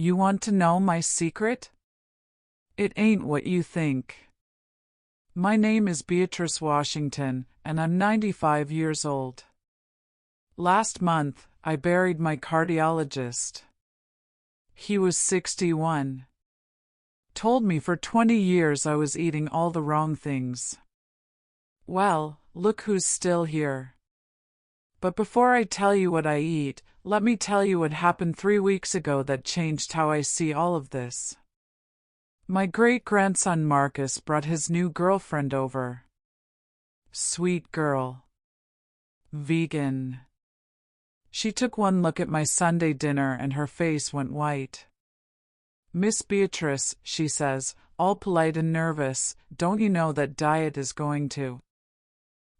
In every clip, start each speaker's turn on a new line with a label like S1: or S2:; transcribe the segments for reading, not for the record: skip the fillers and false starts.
S1: You want to know my secret? It ain't what you think. My name is Beatrice Washington, and I'm 95 years old. Last month, I buried my cardiologist. He was 61. Told me for 20 years I was eating all the wrong things. Well, look who's still here. But before I tell you what I eat, let me tell you what happened 3 weeks ago that changed how I see all of this. My great-grandson Marcus brought his new girlfriend over. Sweet girl. Vegan. She took one look at my Sunday dinner and her face went white. Miss Beatrice, she says, all polite and nervous, don't you know that diet is going to?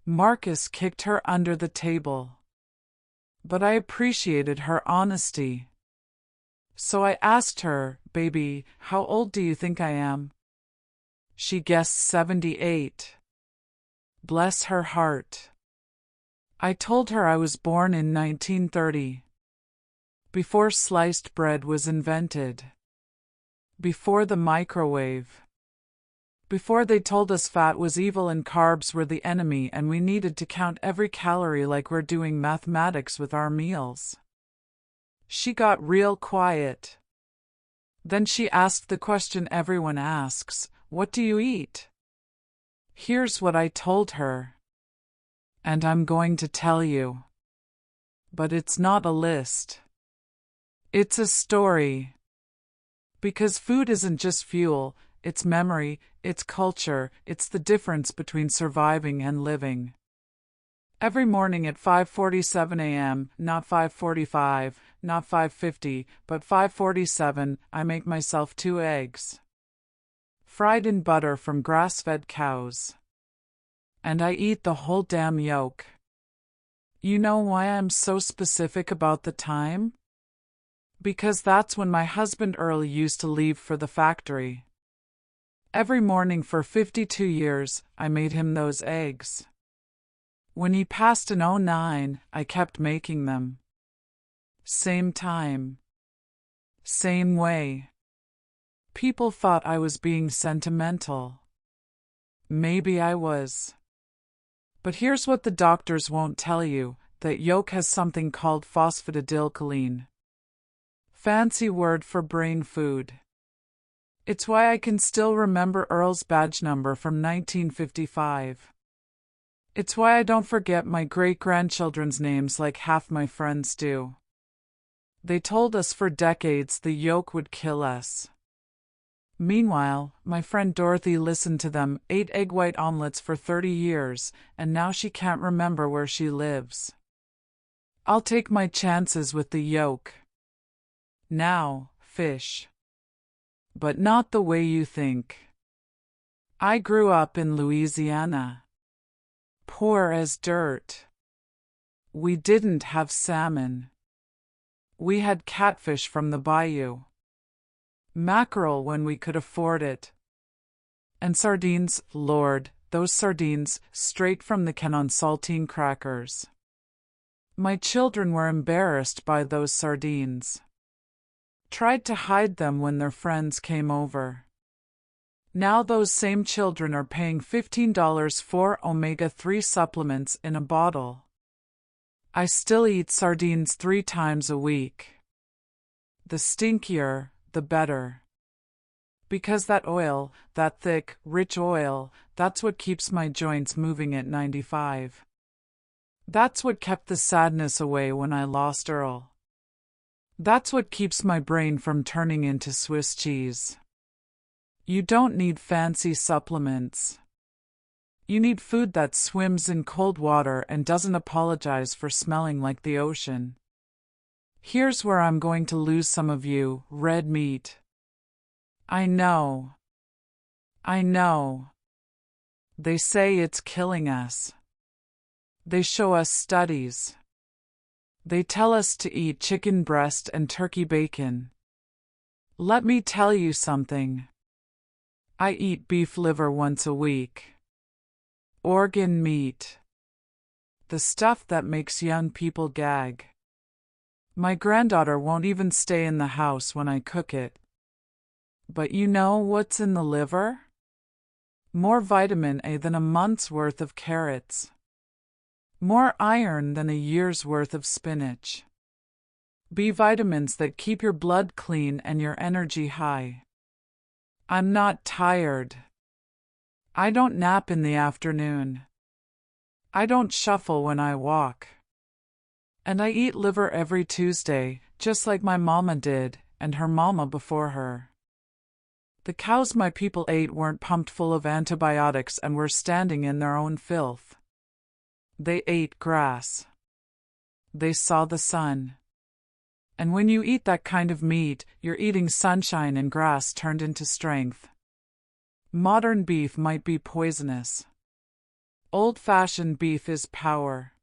S1: Marcus kicked her under the table. But I appreciated her honesty. So I asked her, baby, how old do you think I am? She guessed 78. Bless her heart. I told her I was born in 1930. Before sliced bread was invented. Before the microwave. Before they told us fat was evil and carbs were the enemy and we needed to count every calorie like we're doing mathematics with our meals. She got real quiet. Then she asked the question everyone asks, what do you eat? Here's what I told her. And I'm going to tell you. But it's not a list. It's a story. Because food isn't just fuel, it's memory, it's culture, it's the difference between surviving and living. Every morning at 5:47 a.m., not 5:45, not 5:50, but 5:47, I make myself 2 eggs. Fried in butter from grass-fed cows. And I eat the whole damn yolk. You know why I'm so specific about the time? Because that's when my husband Earl used to leave for the factory. Every morning for 52 years, I made him those eggs. When he passed in '09, I kept making them. Same time. Same way. People thought I was being sentimental. Maybe I was. But here's what the doctors won't tell you, that yolk has something called phosphatidylcholine. Fancy word for brain food. It's why I can still remember Earl's badge number from 1955. It's why I don't forget my great-grandchildren's names like half my friends do. They told us for decades the yolk would kill us. Meanwhile, my friend Dorothy listened to them, ate egg white omelets for 30 years, and now she can't remember where she lives. I'll take my chances with the yolk. Now, fish. But not the way you think. I grew up in Louisiana. Poor as dirt. We didn't have salmon. We had catfish from the bayou. Mackerel when we could afford it. And sardines, Lord, those sardines, straight from the can on saltine crackers. My children were embarrassed by those sardines. Tried to hide them when their friends came over. Now those same children are paying $15 for omega-3 supplements in a bottle. I still eat sardines 3 times a week. The stinkier, the better. Because that oil, that thick, rich oil, that's what keeps my joints moving at 95. That's what kept the sadness away when I lost Earl. That's what keeps my brain from turning into Swiss cheese. You don't need fancy supplements. You need food that swims in cold water and doesn't apologize for smelling like the ocean. Here's where I'm going to lose some of you, red meat. I know. I know. They say it's killing us. They show us studies. They tell us to eat chicken breast and turkey bacon. Let me tell you something. I eat beef liver once a week. Organ meat. The stuff that makes young people gag. My granddaughter won't even stay in the house when I cook it. But you know what's in the liver? More vitamin A than a month's worth of carrots. More iron than a year's worth of spinach. B vitamins that keep your blood clean and your energy high. I'm not tired. I don't nap in the afternoon. I don't shuffle when I walk. And I eat liver every Tuesday, just like my mama did, and her mama before her. The cows my people ate weren't pumped full of antibiotics and were standing in their own filth. They ate grass. They saw the sun. And when you eat that kind of meat, you're eating sunshine and grass turned into strength. Modern beef might be poisonous. Old-fashioned beef is power.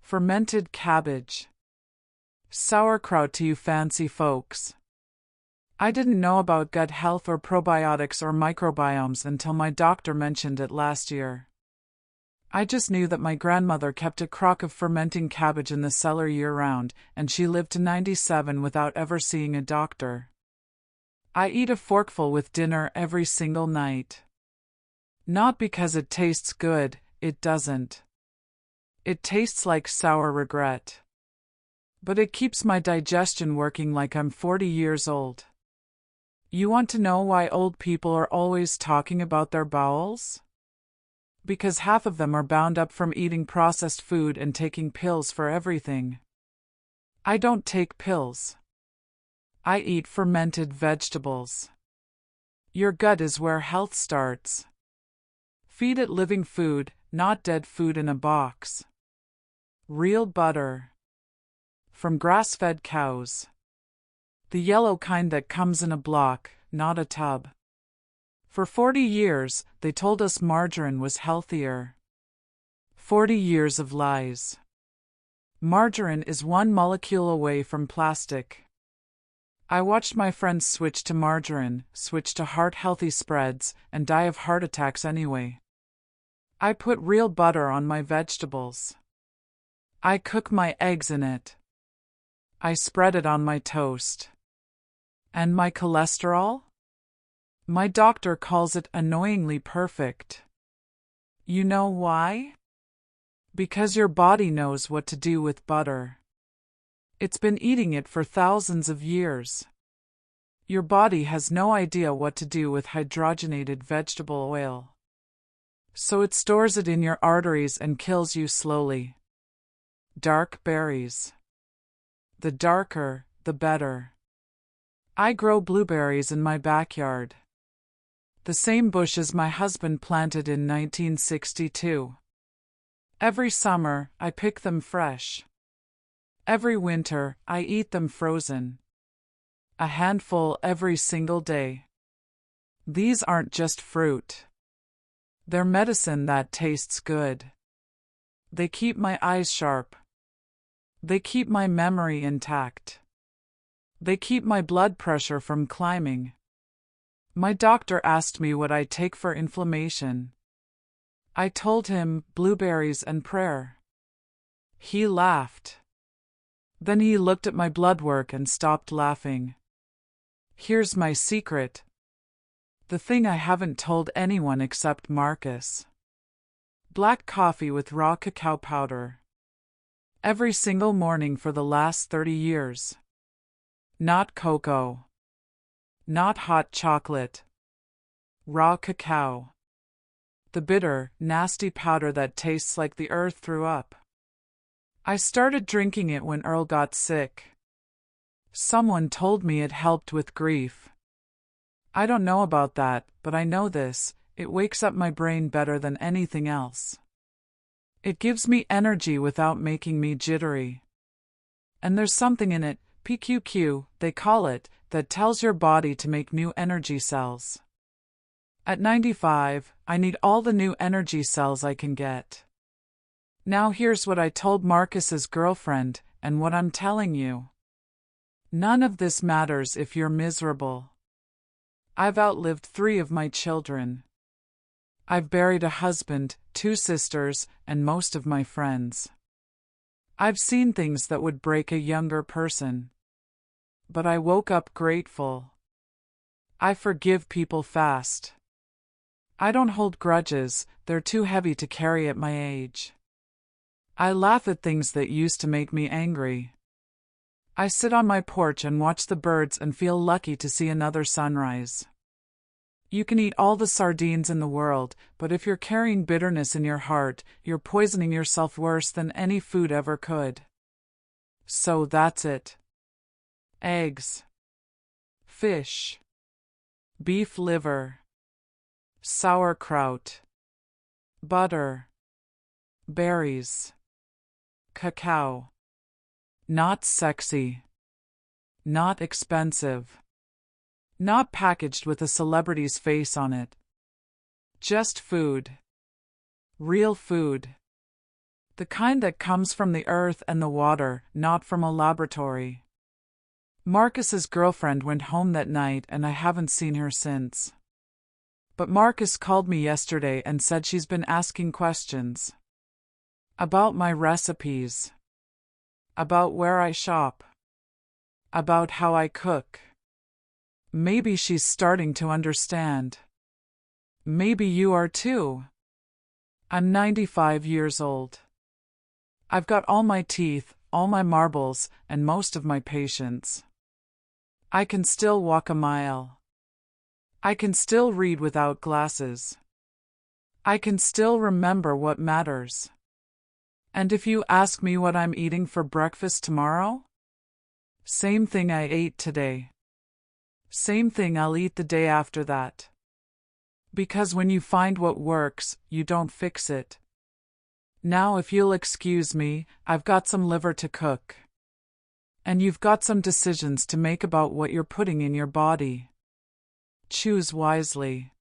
S1: Fermented cabbage. Sauerkraut to you fancy folks. I didn't know about gut health or probiotics or microbiomes until my doctor mentioned it last year. I just knew that my grandmother kept a crock of fermenting cabbage in the cellar year-round, and she lived to 97 without ever seeing a doctor. I eat a forkful with dinner every single night. Not because it tastes good, it doesn't. It tastes like sour regret. But it keeps my digestion working like I'm 40 years old. You want to know why old people are always talking about their bowels? Because half of them are bound up from eating processed food and taking pills for everything. I don't take pills. I eat fermented vegetables. Your gut is where health starts. Feed it living food, not dead food in a box. Real butter. From grass-fed cows. The yellow kind that comes in a block, not a tub. For 40 years, they told us margarine was healthier. 40 years of lies. Margarine is one molecule away from plastic. I watched my friends switch to margarine, switch to heart-healthy spreads, and die of heart attacks anyway. I put real butter on my vegetables. I cook my eggs in it. I spread it on my toast. And my cholesterol? My doctor calls it annoyingly perfect. You know why? Because your body knows what to do with butter. It's been eating it for thousands of years. Your body has no idea what to do with hydrogenated vegetable oil. So it stores it in your arteries and kills you slowly. Dark berries. The darker, the better. I grow blueberries in my backyard. The same bushes my husband planted in 1962. Every summer, I pick them fresh. Every winter, I eat them frozen. A handful every single day. These aren't just fruit. They're medicine that tastes good. They keep my eyes sharp. They keep my memory intact. They keep my blood pressure from climbing. My doctor asked me what I take for inflammation. I told him blueberries and prayer. He laughed. Then he looked at my blood work and stopped laughing. Here's my secret. The thing I haven't told anyone except Marcus. Black coffee with raw cacao powder. Every single morning for the last 30 years. Not cocoa. Not hot chocolate. Raw cacao. The bitter, nasty powder that tastes like the earth threw up. I started drinking it when Earl got sick. Someone told me it helped with grief. I don't know about that, but I know this: it wakes up my brain better than anything else. It gives me energy without making me jittery. And there's something in it, PQQ, they call it, that tells your body to make new energy cells. At 95, I need all the new energy cells I can get. Now here's what I told Marcus's girlfriend, and what I'm telling you. None of this matters if you're miserable. I've outlived 3 of my children. I've buried a husband, 2 sisters, and most of my friends. I've seen things that would break a younger person. But I woke up grateful. I forgive people fast. I don't hold grudges, they're too heavy to carry at my age. I laugh at things that used to make me angry. I sit on my porch and watch the birds and feel lucky to see another sunrise. You can eat all the sardines in the world, but if you're carrying bitterness in your heart, you're poisoning yourself worse than any food ever could. So that's it. Eggs. Fish. Beef liver. Sauerkraut. Butter. Berries. Cacao. Not sexy. Not expensive. Not packaged with a celebrity's face on it. Just food. Real food. The kind that comes from the earth and the water, not from a laboratory. Marcus's girlfriend went home that night and I haven't seen her since. But Marcus called me yesterday and said she's been asking questions. About my recipes. About where I shop. About how I cook. Maybe she's starting to understand. Maybe you are too. I'm 95 years old. I've got all my teeth, all my marbles, and most of my patience. I can still walk a mile. I can still read without glasses. I can still remember what matters. And if you ask me what I'm eating for breakfast tomorrow? Same thing I ate today. Same thing I'll eat the day after that. Because when you find what works, you don't fix it. Now, if you'll excuse me, I've got some liver to cook. And you've got some decisions to make about what you're putting in your body. Choose wisely.